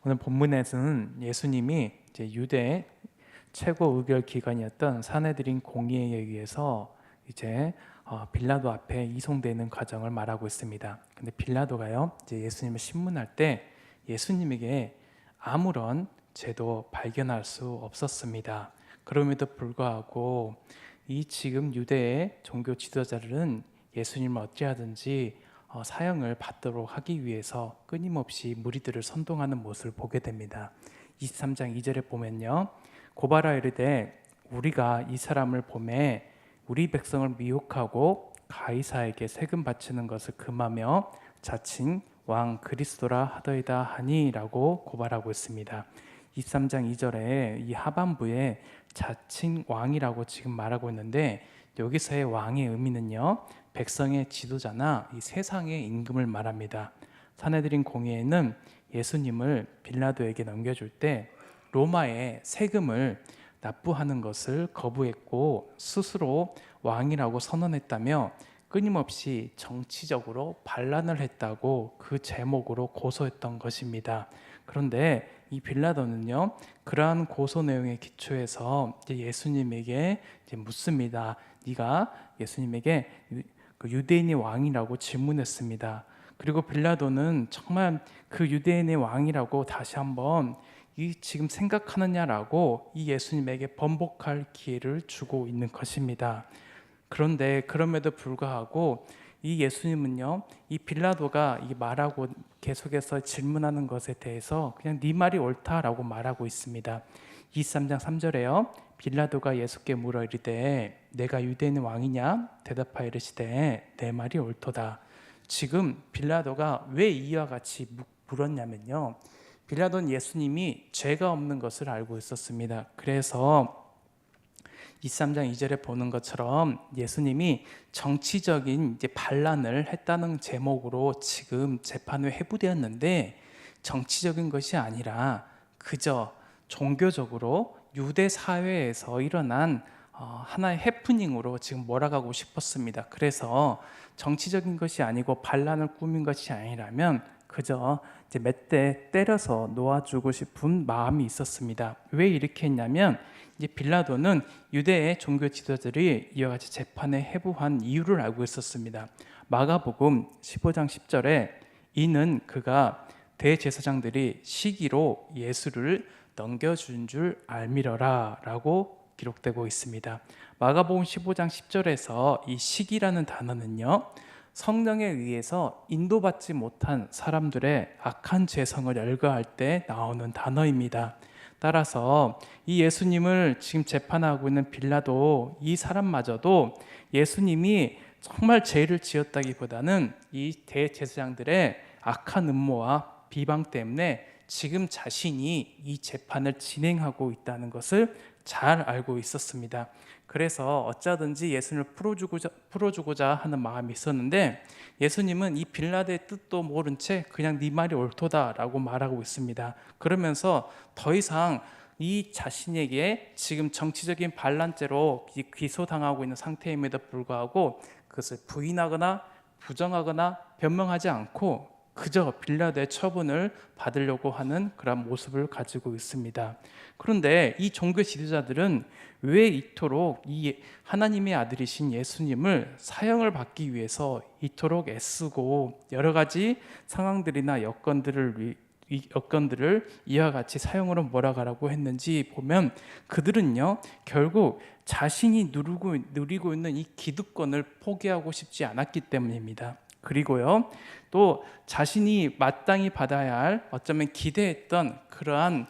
오늘 본문에서는 예수님이 이제 유대 최고 의결 기관이었던 사내들인 공의회에 의해서 이제 빌라도 앞에 이송되는 과정을 말하고 있습니다. 근데 빌라도가요, 이제 예수님을 신문할 때 예수님에게 아무런 죄도 발견할 수 없었습니다. 그럼에도 불구하고 이 지금 유대의 종교 지도자들은 예수님을 어찌하든지 사형을 받도록 하기 위해서 끊임없이 무리들을 선동하는 모습을 보게 됩니다. 23장 2절에 보면요, 고발하여 이르되 우리가 이 사람을 보매 우리 백성을 미혹하고 가이사에게 세금 바치는 것을 금하며 자칭 왕 그리스도라 하더이다 하니라고 고발하고 있습니다. 23장 2절에 이 하반부에 자칭 왕이라고 지금 말하고 있는데, 여기서의 왕의 의미는요, 백성의 지도자나 이 세상의 임금을 말합니다. 사내들인 공회에는 예수님을 빌라도에게 넘겨줄 때 로마의 세금을 납부하는 것을 거부했고 스스로 왕이라고 선언했다며 끊임없이 정치적으로 반란을 했다고 그 제목으로 고소했던 것입니다. 그런데 이 빌라도는요, 그러한 고소 내용에 기초해서 예수님에게 묻습니다. 네가 예수님에게 유대인의 왕이라고 질문했습니다. 그리고 빌라도는 정말 그 유대인의 왕이라고 다시 한번 지금 생각하느냐라고 이 예수님에게 번복할 기회를 주고 있는 것입니다. 그런데 그럼에도 불구하고 이 예수님은요, 이 빌라도가 이 말하고 계속해서 질문하는 것에 대해서 그냥 네 말이 옳다라고 말하고 있습니다. 23장 3절에요, 빌라도가 예수께 물어 이르되 내가 유대인의 왕이냐? 대답하여 이르시되 내 말이 옳도다. 지금 빌라도가 왜 이와 같이 물었냐면요, 빌라도는 예수님이 죄가 없는 것을 알고 있었습니다. 그래서 23장 2절에 보는 것처럼 예수님이 정치적인 이제 반란을 했다는 제목으로 지금 재판에 회부되었는데, 정치적인 것이 아니라 그저 종교적으로 유대 사회에서 일어난 하나의 해프닝으로 지금 몰아가고 싶었습니다. 그래서 정치적인 것이 아니고 반란을 꾸민 것이 아니라면 그저 이제 몇 대 때려서 놓아주고 싶은 마음이 있었습니다. 왜 이렇게 했냐면, 이제 빌라도는 유대의 종교 지도자들이 이와 같이 재판에 회부한 이유를 알고 있었습니다. 마가복음 15장 10절에 이는 그가 대제사장들이 시기로 예수를 넘겨준 줄 알미러라 라고 기록되고 있습니다. 마가복음 15장 10절에서 이 시기라는 단어는요, 성령에 의해서 인도받지 못한 사람들의 악한 죄성을 열거할 때 나오는 단어입니다. 따라서 이 예수님을 지금 재판하고 있는 빌라도, 이 사람마저도 예수님이 정말 죄를 지었다기보다는 이 대제사장들의 악한 음모와 비방 때문에 지금 자신이 이 재판을 진행하고 있다는 것을 잘 알고 있었습니다. 그래서 어쩌든지 예수님을 풀어주고자 하는 마음이 있었는데, 예수님은 이 빌라도의 뜻도 모른 채 그냥 네 말이 옳도다라고 말하고 있습니다. 그러면서 더 이상 이 자신에게 지금 정치적인 반란죄로 기소당하고 있는 상태임에도 불구하고 그것을 부인하거나 부정하거나 변명하지 않고 그저 빌라도의 처분을 받으려고 하는 그런 모습을 가지고 있습니다. 그런데 이 종교 지도자들은 왜 이토록 이 하나님의 아들이신 예수님을 사형을 받기 위해서 이토록 애쓰고 여러 가지 상황들이나 여건들을 이와 같이 사형으로 몰아가라고 했는지 보면, 그들은요, 결국 자신이 누리고 있는 이 기득권을 포기하고 싶지 않았기 때문입니다. 그리고요, 또 자신이 마땅히 받아야 할, 어쩌면 기대했던 그러한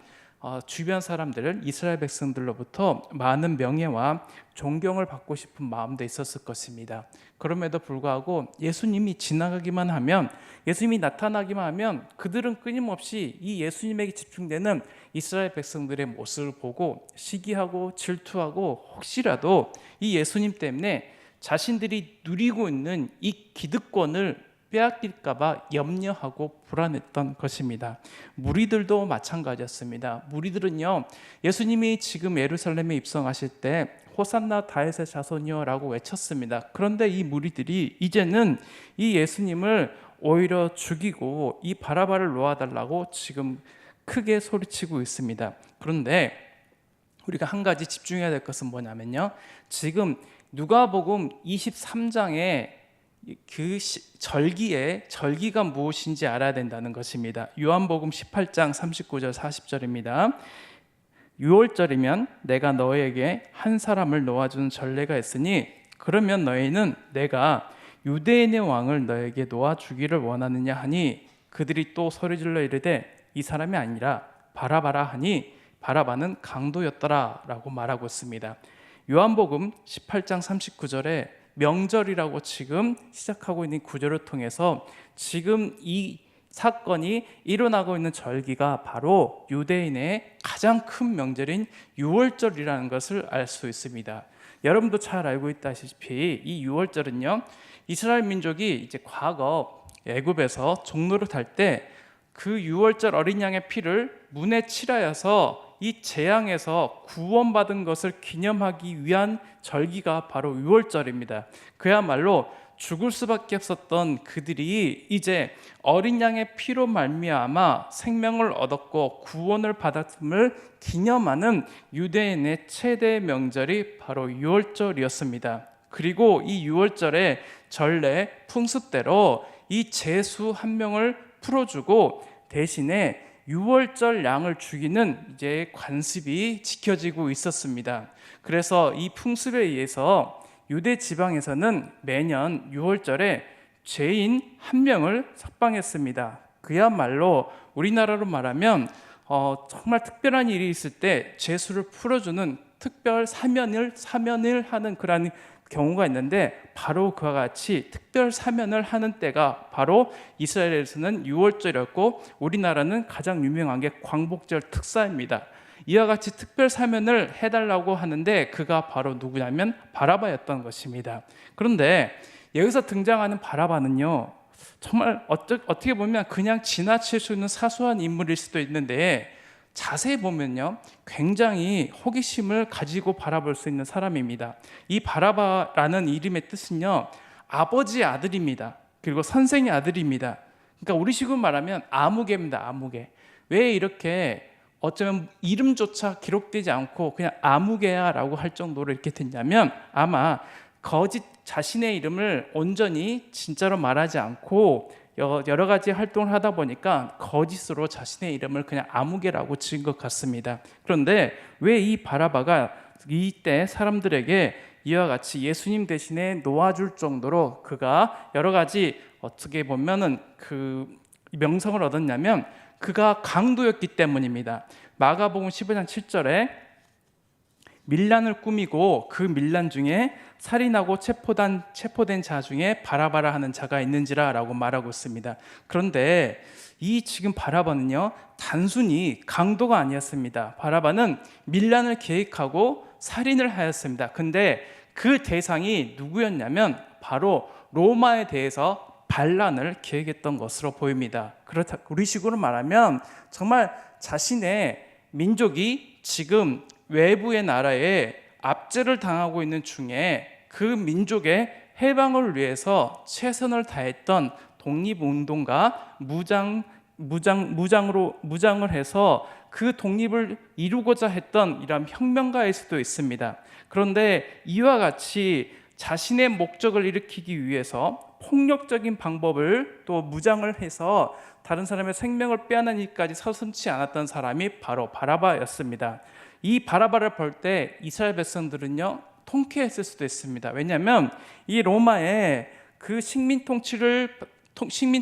주변 사람들, 이스라엘 백성들로부터 많은 명예와 존경을 받고 싶은 마음도 있었을 것입니다. 그럼에도 불구하고 예수님이 지나가기만 하면, 예수님이 나타나기만 하면 그들은 끊임없이 이 예수님에게 집중되는 이스라엘 백성들의 모습을 보고 시기하고 질투하고, 혹시라도 이 예수님 때문에 자신들이 누리고 있는 이 기득권을 빼앗길까봐 염려하고 불안했던 것입니다. 무리들도 마찬가지였습니다. 무리들은요, 예수님이 지금 예루살렘에 입성하실 때 호산나 다윗의 자손이여 라고 외쳤습니다. 그런데 이 무리들이 이제는 이 예수님을 오히려 죽이고 이 바라바를 놓아달라고 지금 크게 소리치고 있습니다. 그런데 우리가 한 가지 집중해야 될 것은 뭐냐면요, 지금 누가복음 23장에 그 절기가 무엇인지 알아야 된다는 것입니다. 요한복음 18장 39절 40절입니다. 6월절이면 내가 너에게 한 사람을 놓아주는 전례가 있으니 그러면 너희는 내가 유대인의 왕을 너에게 놓아주기를 원하느냐 하니 그들이 또 소리질러 이르되 이 사람이 아니라 바라바라 하니 바라바는 강도였더라 라고 말하고 있습니다. 요한복음 18장 39절에 명절이라고 지금 시작하고 있는 구절을 통해서 지금 이 사건이 일어나고 있는 절기가 바로 유대인의 가장 큰 명절인 유월절이라는 것을 알 수 있습니다. 여러분도 잘 알고 있다시피 이 유월절은요, 이스라엘 민족이 이제 과거 애굽에서 종로를 탈 때 그 유월절 어린 양의 피를 문에 칠하여서 이 재앙에서 구원받은 것을 기념하기 위한 절기가 바로 유월절입니다. 그야말로 죽을 수밖에 없었던 그들이 이제 어린 양의 피로 말미암아 생명을 얻었고 구원을 받았음을 기념하는 유대인의 최대 명절이 바로 유월절이었습니다. 그리고 이 유월절의 전례 풍습대로 이 제수 한 명을 풀어주고 대신에 유월절 양을 죽이는 이제 관습이 지켜지고 있었습니다. 그래서 이 풍습에 의해서 유대 지방에서는 매년 유월절에 죄인 한 명을 석방했습니다. 그야말로 우리나라로 말하면 정말 특별한 일이 있을 때 죄수를 풀어주는 특별 사면을 하는 그런 경우가 있는데 바로 그와 같이 특별 사면을 하는 때가 바로 이스라엘에서는 유월절이었고 우리나라는 가장 유명한 게 광복절 특사입니다. 이와 같이 특별 사면을 해달라고 하는데 그가 바로 누구냐면 바라바였던 것입니다. 그런데 여기서 등장하는 바라바는요, 정말 어떻게 보면 그냥 지나칠 수 있는 사소한 인물일 수도 있는데 자세히 보면요, 굉장히 호기심을 가지고 바라볼 수 있는 사람입니다. 이 바라바라는 이름의 뜻은요, 아버지의 아들입니다. 그리고 선생의 아들입니다. 그러니까 우리식으로 말하면 아무개입니다. 아무개. 왜 이렇게 어쩌면 이름조차 기록되지 않고 그냥 아무개야라고 할 정도로 이렇게 됐냐면 아마 자신의 이름을 온전히 진짜로 말하지 않고 여러 가지 활동을 하다 보니까 거짓으로 자신의 이름을 그냥 아무개라고 지은 것 같습니다. 그런데 왜 이 바라바가 이때 사람들에게 이와 같이 예수님 대신에 놓아줄 정도로 그가 여러 가지 어떻게 보면은 그 명성을 얻었냐면 그가 강도였기 때문입니다. 마가복음 15장 7절에 밀란을 꾸미고 그 밀란 중에 살인하고 체포된 자 중에 바라바라 하는 자가 있는지라 라고 말하고 있습니다. 그런데 이 지금 바라바는요, 단순히 강도가 아니었습니다. 바라바는 밀란을 계획하고 살인을 하였습니다. 근데 그 대상이 누구였냐면 바로 로마에 대해서 반란을 계획했던 것으로 보입니다. 그렇다 우리식으로 말하면 정말 자신의 민족이 지금 외부의 나라에 압제를 당하고 있는 중에 그 민족의 해방을 위해서 최선을 다했던 독립운동가 무장을 해서 그 독립을 이루고자 했던 이런 혁명가일 수도 있습니다. 그런데 이와 같이 자신의 목적을 일으키기 위해서 폭력적인 방법을 또 무장을 해서 다른 사람의 생명을 빼앗는 일까지 서슴지 않았던 사람이 바로 바라바였습니다. 이 바라바를 볼 때 이스라엘 백성들은요, 통쾌했을 수도 있습니다. 왜냐하면 이 로마의 그 식민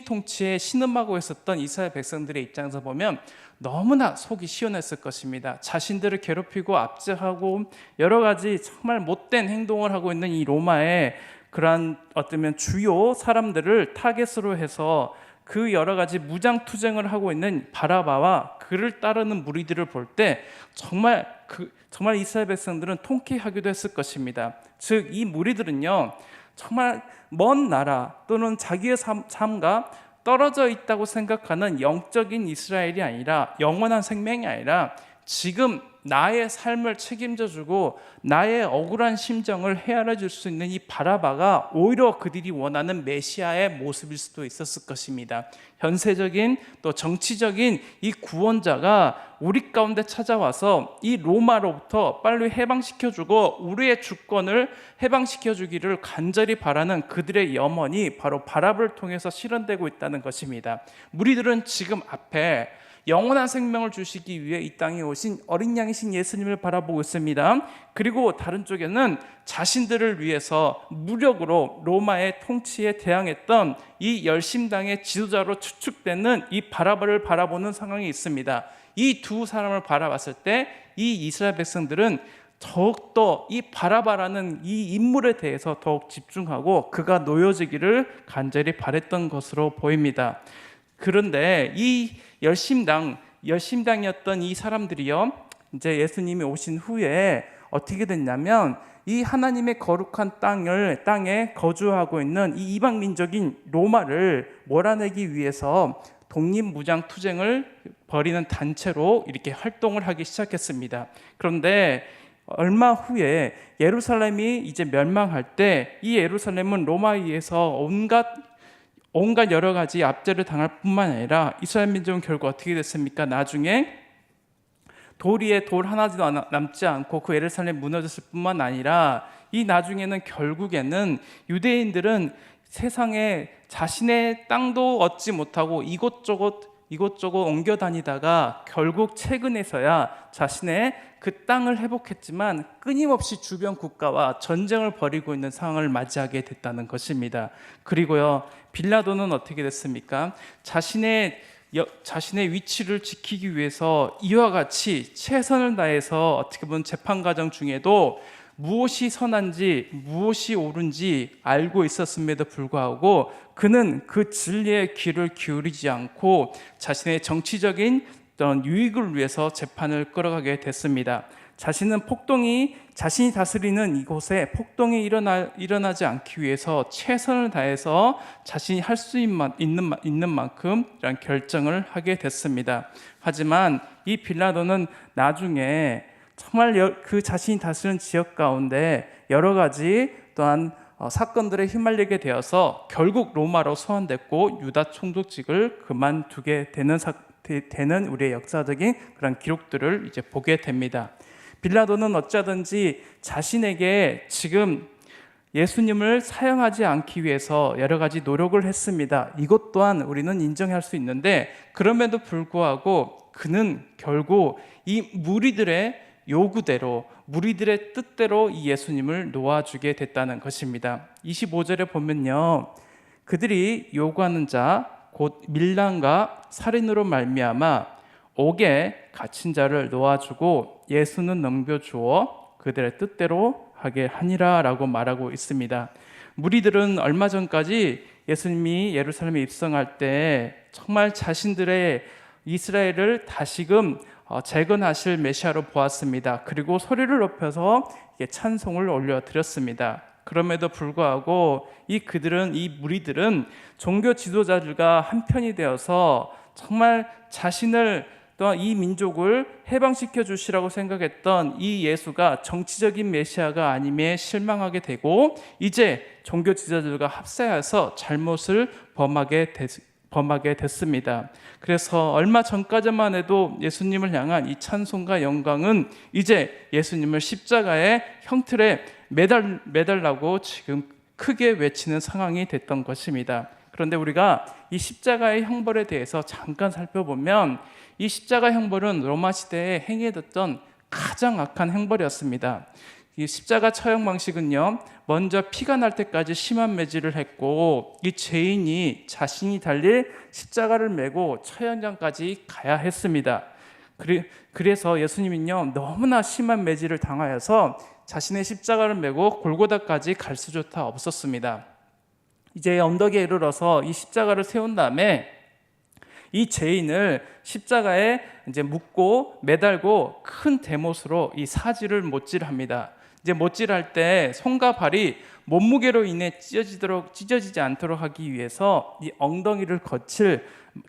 통치에 신음하고 있었던 이스라엘 백성들의 입장에서 보면 너무나 속이 시원했을 것입니다. 자신들을 괴롭히고 압제하고 여러 가지 정말 못된 행동을 하고 있는 이 로마의 그러한 어쩌면 주요 사람들을 타겟으로 해서 그 여러 가지 무장 투쟁을 하고 있는 바라바와 그를 따르는 무리들을 볼 때 정말 이스라엘 백성들은 통쾌하기도 했을 것입니다. 즉 이 무리들은요, 정말 먼 나라 또는 자기의 삶과 떨어져 있다고 생각하는 영적인 이스라엘이 아니라 영원한 생명이 아니라 지금 나의 삶을 책임져주고 나의 억울한 심정을 헤아려줄 수 있는 이 바라바가 오히려 그들이 원하는 메시아의 모습일 수도 있었을 것입니다. 현세적인 또 정치적인 이 구원자가 우리 가운데 찾아와서 이 로마로부터 빨리 해방시켜주고 우리의 주권을 해방시켜주기를 간절히 바라는 그들의 염원이 바로 바라바를 통해서 실현되고 있다는 것입니다. 무리들은 지금 앞에 영원한 생명을 주시기 위해 이 땅에 오신 어린 양이신 예수님을 바라보고 있습니다. 그리고 다른 쪽에는 자신들을 위해서 무력으로 로마의 통치에 대항했던 이 열심당의 지도자로 추측되는 이 바라바를 바라보는 상황이 있습니다. 이 두 사람을 바라봤을 때 이 이스라엘 백성들은 더욱더 이 바라바라는 이 인물에 대해서 더욱 집중하고 그가 놓여지기를 간절히 바랬던 것으로 보입니다. 그런데 이 열심당이었던 이 사람들이요, 이제 예수님이 오신 후에 어떻게 됐냐면 이 하나님의 거룩한 땅에 거주하고 있는 이 이방 민족인 로마를 몰아내기 위해서 독립무장 투쟁을 벌이는 단체로 이렇게 활동을 하기 시작했습니다. 그런데 얼마 후에 예루살렘이 이제 멸망할 때 이 예루살렘은 로마에 의해서 온갖 여러 가지 압제를 당할 뿐만 아니라 이스라엘 민족은 결국 어떻게 됐습니까? 나중에 돌 위에 돌 하나도 남지 않고 그 예루살렘 무너졌을 뿐만 아니라 이 나중에는 결국에는 유대인들은 세상에 자신의 땅도 얻지 못하고 이곳저곳 옮겨 다니다가 결국 최근에서야 자신의 그 땅을 회복했지만 끊임없이 주변 국가와 전쟁을 벌이고 있는 상황을 맞이하게 됐다는 것입니다. 그리고요, 빌라도는 어떻게 됐습니까? 자신의 위치를 지키기 위해서 이와 같이 최선을 다해서 어떻게 보면 재판 과정 중에도 무엇이 선한지 무엇이 옳은지 알고 있었음에도 불구하고 그는 그 진리의 귀를 기울이지 않고 자신의 정치적인 어떤 유익을 위해서 재판을 끌어가게 됐습니다. 자신이 다스리는 이곳에 폭동이 일어나지 않기 위해서 최선을 다해서 자신이 할 수 있는 만큼 이런 결정을 하게 됐습니다. 하지만 이 빌라도는 나중에 정말 그 자신이 다스리는 지역 가운데 여러 가지 또한 사건들에 휘말리게 되어서 결국 로마로 소환됐고 유다 총독직을 그만두게 되는 우리의 역사적인 그런 기록들을 이제 보게 됩니다. 빌라도는 어쩌든지 자신에게 지금 예수님을 사형하지 않기 위해서 여러 가지 노력을 했습니다. 이것 또한 우리는 인정할 수 있는데 그럼에도 불구하고 그는 결국 이 무리들의 요구대로 무리들의 뜻대로 이 예수님을 놓아주게 됐다는 것입니다. 25절에 보면요, 그들이 요구하는 자 곧 밀란과 살인으로 말미암아 옥에 갇힌 자를 놓아주고 예수는 넘겨주어 그들의 뜻대로 하게 하니라 라고 말하고 있습니다. 무리들은 얼마 전까지 예수님이 예루살렘에 입성할 때 정말 자신들의 이스라엘을 다시금 재건하실 메시아로 보았습니다. 그리고 소리를 높여서 찬송을 올려드렸습니다. 그럼에도 불구하고 이 무리들은 종교 지도자들과 한편이 되어서 정말 자신을 또한 이 민족을 해방시켜 주시라고 생각했던 이 예수가 정치적인 메시아가 아님에 실망하게 되고 이제 종교 지도자들과 합세해서 잘못을 범하게 됐습니다. 그래서 얼마 전까지만 해도 예수님을 향한 이 찬송과 영광은 이제 예수님을 십자가의 형틀에 매달라고 지금 크게 외치는 상황이 됐던 것입니다. 그런데 우리가 이 십자가의 형벌에 대해서 잠깐 살펴보면 이 십자가 형벌은 로마 시대에 행해졌던 가장 악한 형벌이었습니다. 이 십자가 처형 방식은요, 먼저 피가 날 때까지 심한 매질을 했고 이 죄인이 자신이 달릴 십자가를 메고 처형장까지 가야 했습니다. 그래서 예수님은요, 너무나 심한 매질을 당하여서 자신의 십자가를 메고 골고다까지 갈 수조차 없었습니다. 이제 언덕에 이르러서 이 십자가를 세운 다음에 이 죄인을 십자가에 이제 묶고 매달고 큰 대못으로 이 사지를 못질합니다. 이제 못질할 때 손과 발이 몸무게로 인해 찢어지지 않도록 하기 위해서 이 엉덩이를 거칠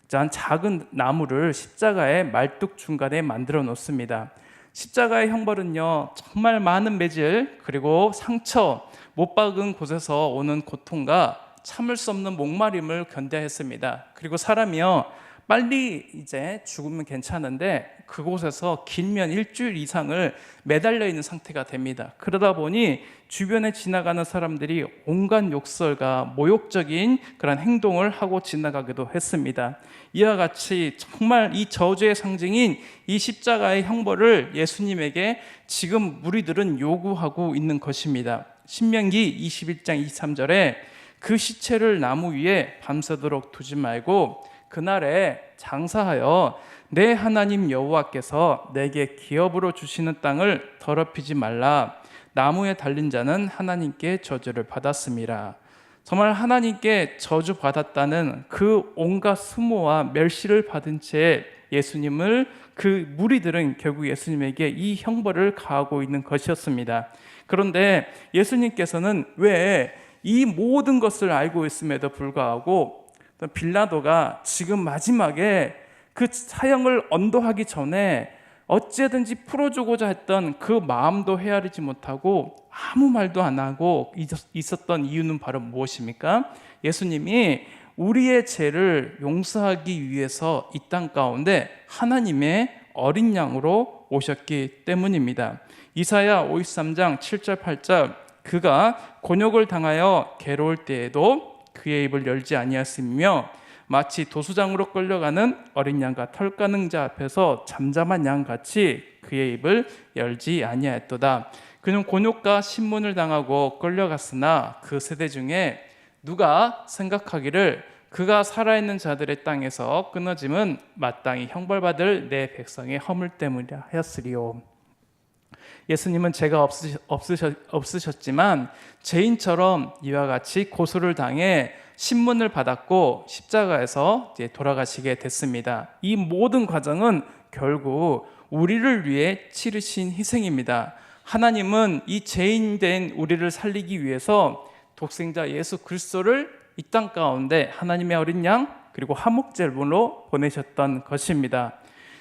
작은 나무를 십자가의 말뚝 중간에 만들어 놓습니다. 십자가의 형벌은요, 정말 많은 매질 그리고 상처, 못 박은 곳에서 오는 고통과 참을 수 없는 목마름을 견뎌야 했습니다. 그리고 사람이요, 빨리 이제 죽으면 괜찮은데 그곳에서 길면 일주일 이상을 매달려 있는 상태가 됩니다. 그러다 보니 주변에 지나가는 사람들이 온갖 욕설과 모욕적인 그런 행동을 하고 지나가기도 했습니다. 이와 같이 정말 이 저주의 상징인 이 십자가의 형벌을 예수님에게 지금 무리들은 요구하고 있는 것입니다. 신명기 21장 23절에 그 시체를 나무 위에 밤새도록 두지 말고 그날에 장사하여 내 하나님 여호와께서 내게 기업으로 주시는 땅을 더럽히지 말라. 나무에 달린 자는 하나님께 저주를 받았습니다. 정말 하나님께 저주받았다는 그 온갖 수모와 멸시를 받은 채 예수님을 그 무리들은 결국 예수님에게 이 형벌을 가하고 있는 것이었습니다. 그런데 예수님께서는 왜 이 모든 것을 알고 있음에도 불구하고 빌라도가 지금 마지막에 그 사형을 언도하기 전에 어찌든지 풀어주고자 했던 그 마음도 헤아리지 못하고 아무 말도 안 하고 있었던 이유는 바로 무엇입니까? 예수님이 우리의 죄를 용서하기 위해서 이 땅 가운데 하나님의 어린 양으로 오셨기 때문입니다. 이사야 53장 7절 8절 그가 곤욕을 당하여 괴로울 때에도 그의 입을 열지 아니하였으며 마치 도수장으로 끌려가는 어린 양과 털 까는 자 앞에서 잠잠한 양같이 그의 입을 열지 아니하였도다. 그는 곤욕과 신문을 당하고 끌려갔으나 그 세대 중에 누가 생각하기를 그가 살아있는 자들의 땅에서 끊어짐은 마땅히 형벌받을 내 백성의 허물 때문이라 하였으리요. 예수님은 죄가 없으셨지만 죄인처럼 이와 같이 고소를 당해 신문을 받았고 십자가에서 이제 돌아가시게 됐습니다. 이 모든 과정은 결국 우리를 위해 치르신 희생입니다. 하나님은 이 죄인된 우리를 살리기 위해서 독생자 예수 그리스도를 이 땅 가운데 하나님의 어린 양 그리고 화목제물로 보내셨던 것입니다.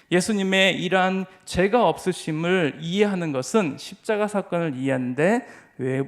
예수님의 이러한 죄가 없으심을 이해하는 것은 십자가 사건을 이해하는데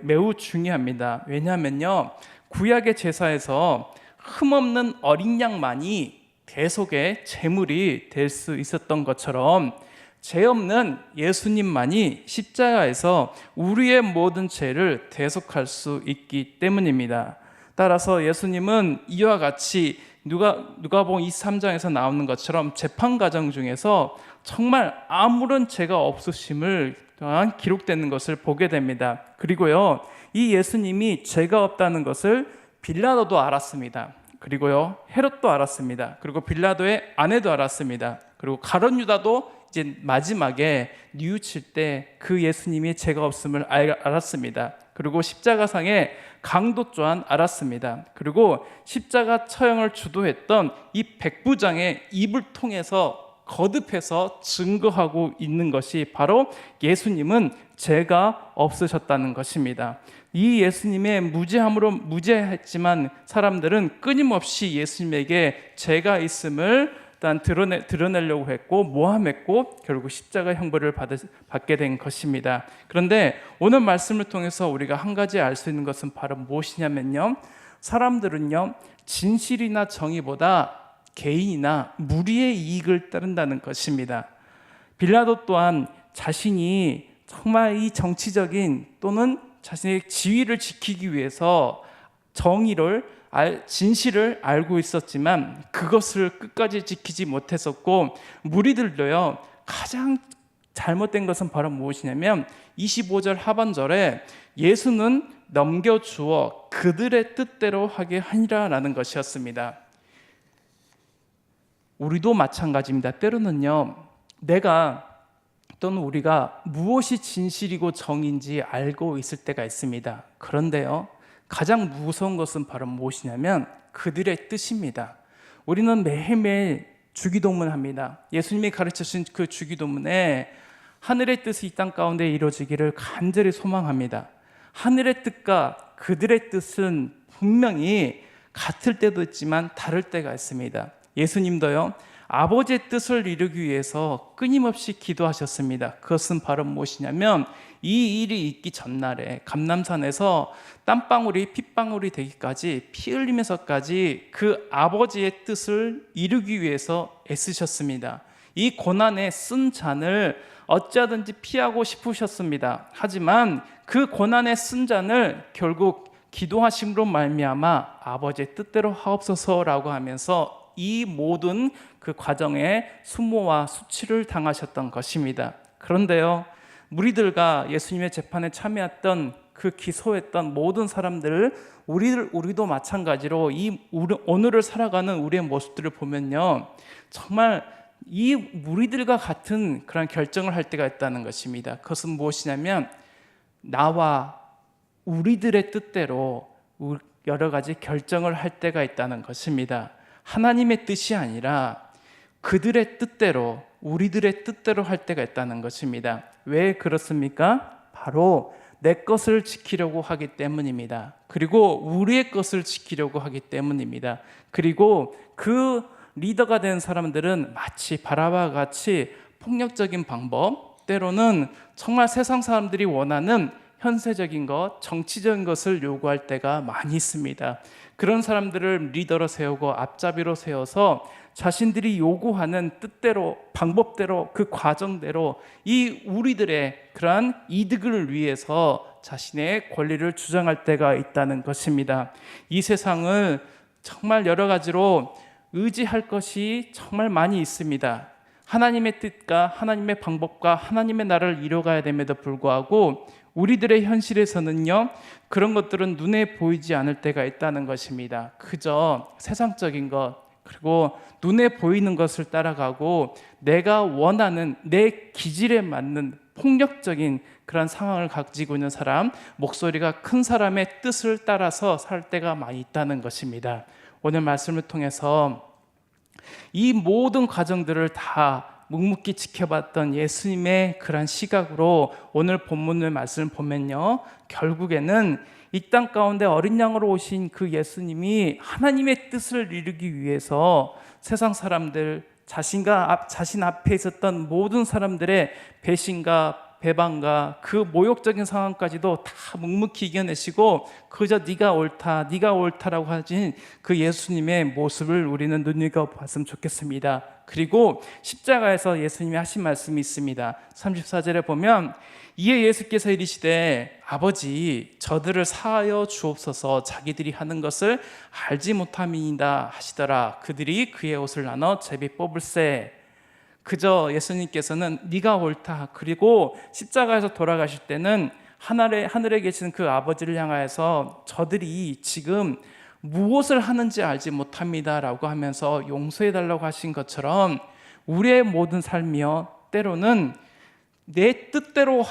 매우 중요합니다. 왜냐하면요, 구약의 제사에서 흠없는 어린 양만이 대속의 제물이 될 수 있었던 것처럼 죄 없는 예수님만이 십자가에서 우리의 모든 죄를 대속할 수 있기 때문입니다. 따라서 예수님은 이와 같이 누가복음 23장에서 나오는 것처럼 재판 과정 중에서 정말 아무런 죄가 없으심을 또한 기록되는 것을 보게 됩니다. 그리고요, 이 예수님이 죄가 없다는 것을 빌라도도 알았습니다. 그리고요, 헤롯도 알았습니다. 그리고 빌라도의 아내도 알았습니다. 그리고 가룟 유다도 이제 마지막에 뉘우칠 때 그 예수님이 죄가 없음을 알았습니다. 그리고 십자가상의 강도 또한 알았습니다. 그리고 십자가 처형을 주도했던 이 백부장의 입을 통해서 거듭해서 증거하고 있는 것이 바로 예수님은 죄가 없으셨다는 것입니다. 이 예수님의 무죄함으로 무죄했지만 사람들은 끊임없이 예수님에게 죄가 있음을 일단 드러내려고 했고 모함했고 결국 십자가 형벌을 받게 된 것입니다. 그런데 오늘 말씀을 통해서 우리가 한 가지 알 수 있는 것은 바로 무엇이냐면요, 사람들은요 진실이나 정의보다 개인이나 무리의 이익을 따른다는 것입니다. 빌라도 또한 자신이 정말 이 정치적인 또는 자신의 지위를 지키기 위해서 진실을 알고 있었지만 그것을 끝까지 지키지 못했었고, 무리들도요 가장 잘못된 것은 바로 무엇이냐면 25절 하반절에 예수는 넘겨주어 그들의 뜻대로 하게 하니라라는 것이었습니다. 우리도 마찬가지입니다. 때로는요 내가 또는 우리가 무엇이 진실이고 정인지 알고 있을 때가 있습니다. 그런데요 가장 무서운 것은 바로 무엇이냐면 그들의 뜻입니다. 우리는 매일매일 주기도문합니다. 예수님이 가르치신 그 주기도문에 하늘의 뜻이 이 땅 가운데 이루어지기를 간절히 소망합니다. 하늘의 뜻과 그들의 뜻은 분명히 같을 때도 있지만 다를 때가 있습니다. 예수님도요 아버지의 뜻을 이루기 위해서 끊임없이 기도하셨습니다. 그것은 바로 무엇이냐면 이 일이 있기 전날에 감람산에서 땀방울이 핏방울이 되기까지 피 흘리면서까지 그 아버지의 뜻을 이루기 위해서 애쓰셨습니다. 이 고난에 쓴 잔을 어찌하든지 피하고 싶으셨습니다. 하지만 그 고난에 쓴 잔을 결국 기도하심으로 말미암아 아버지의 뜻대로 하옵소서라고 하면서 이 모든 그 과정에 수모와 수치를 당하셨던 것입니다. 그런데요, 무리들과 예수님의 재판에 참여했던 그 기소했던 모든 사람들, 우리도 마찬가지로 오늘을 살아가는 우리의 모습들을 보면요, 정말 이 무리들과 같은 그런 결정을 할 때가 있다는 것입니다. 그것은 무엇이냐면 나와 우리들의 뜻대로 여러 가지 결정을 할 때가 있다는 것입니다. 하나님의 뜻이 아니라 그들의 뜻대로, 우리들의 뜻대로 할 때가 있다는 것입니다. 왜 그렇습니까? 바로 내 것을 지키려고 하기 때문입니다. 그리고 우리의 것을 지키려고 하기 때문입니다. 그리고 그 리더가 된 사람들은 마치 바라바와 같이 폭력적인 방법, 때로는 정말 세상 사람들이 원하는 현세적인 것, 정치적인 것을 요구할 때가 많이 있습니다. 그런 사람들을 리더로 세우고 앞잡이로 세워서 자신들이 요구하는 뜻대로, 방법대로, 그 과정대로 이 우리들의 그러한 이득을 위해서 자신의 권리를 주장할 때가 있다는 것입니다. 이 세상을 정말 여러 가지로 의지할 것이 정말 많이 있습니다. 하나님의 뜻과 하나님의 방법과 하나님의 나라를 이뤄가야 됨에도 불구하고 우리들의 현실에서는요, 그런 것들은 눈에 보이지 않을 때가 있다는 것입니다. 그저 세상적인 것, 그리고 눈에 보이는 것을 따라가고 내가 원하는 내 기질에 맞는 폭력적인 그런 상황을 가지고 있는 사람, 목소리가 큰 사람의 뜻을 따라서 살 때가 많이 있다는 것입니다. 오늘 말씀을 통해서 이 모든 과정들을 다 묵묵히 지켜봤던 예수님의 그런 시각으로 오늘 본문의 말씀을 보면요, 결국에는 이 땅 가운데 어린 양으로 오신 그 예수님이 하나님의 뜻을 이루기 위해서 세상 사람들, 자신 앞에 있었던 모든 사람들의 배신과 배반과 그 모욕적인 상황까지도 다 묵묵히 이겨내시고 그저 네가 옳다라고 하신 그 예수님의 모습을 우리는 눈여겨봤으면 좋겠습니다. 그리고 십자가에서 예수님이 하신 말씀이 있습니다. 34절에 보면 이에 예수께서 이르시되 아버지 저들을 사하여 주옵소서 자기들이 하는 것을 알지 못함이니이다 하시더라. 그들이 그의 옷을 나눠 제비 뽑을세. 그저 예수님께서는 네가 옳다, 그리고 십자가에서 돌아가실 때는 하늘에 계시는 그 아버지를 향하여서 저들이 지금 무엇을 하는지 알지 못합니다 라고 하면서 용서해달라고 하신 것처럼 우리의 모든 삶이요, 때로는 내 뜻대로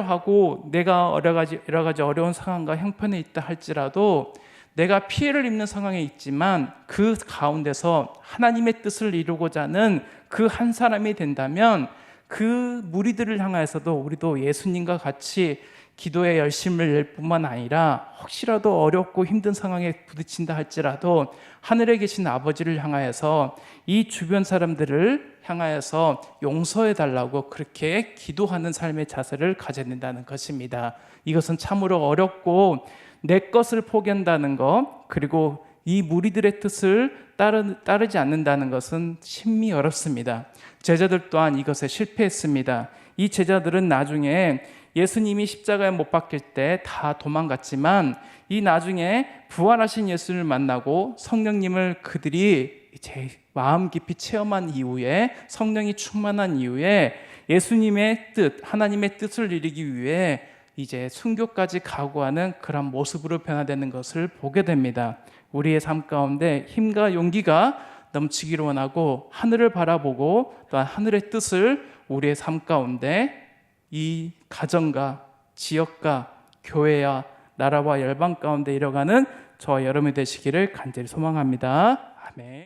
하고 내가 여러 가지 어려운 상황과 형편에 있다 할지라도 내가 피해를 입는 상황에 있지만 그 가운데서 하나님의 뜻을 이루고자 하는 그 한 사람이 된다면 그 무리들을 향하여서도 우리도 예수님과 같이 기도에 열심을 낼 뿐만 아니라 혹시라도 어렵고 힘든 상황에 부딪힌다 할지라도 하늘에 계신 아버지를 향하여서 이 주변 사람들을 향하여서 용서해 달라고 그렇게 기도하는 삶의 자세를 가져야 된다는 것입니다. 이것은 참으로 어렵고 내 것을 포기한다는 것, 그리고 이 무리들의 뜻을 따르지 않는다는 것은 심히 어렵습니다. 제자들 또한 이것에 실패했습니다. 이 제자들은 나중에 예수님이 십자가에 못 박힐 때 다 도망갔지만 이 나중에 부활하신 예수를 만나고 성령님을 그들이 이제 마음 깊이 체험한 이후에, 성령이 충만한 이후에 예수님의 뜻, 하나님의 뜻을 이루기 위해 이제 순교까지 각오하는 그런 모습으로 변화되는 것을 보게 됩니다. 우리의 삶 가운데 힘과 용기가 넘치기를 원하고 하늘을 바라보고 또한 하늘의 뜻을 우리의 삶 가운데 이 가정과 지역과 교회와 나라와 열방 가운데 이뤄가는 저와 여러분이 되시기를 간절히 소망합니다. 아멘.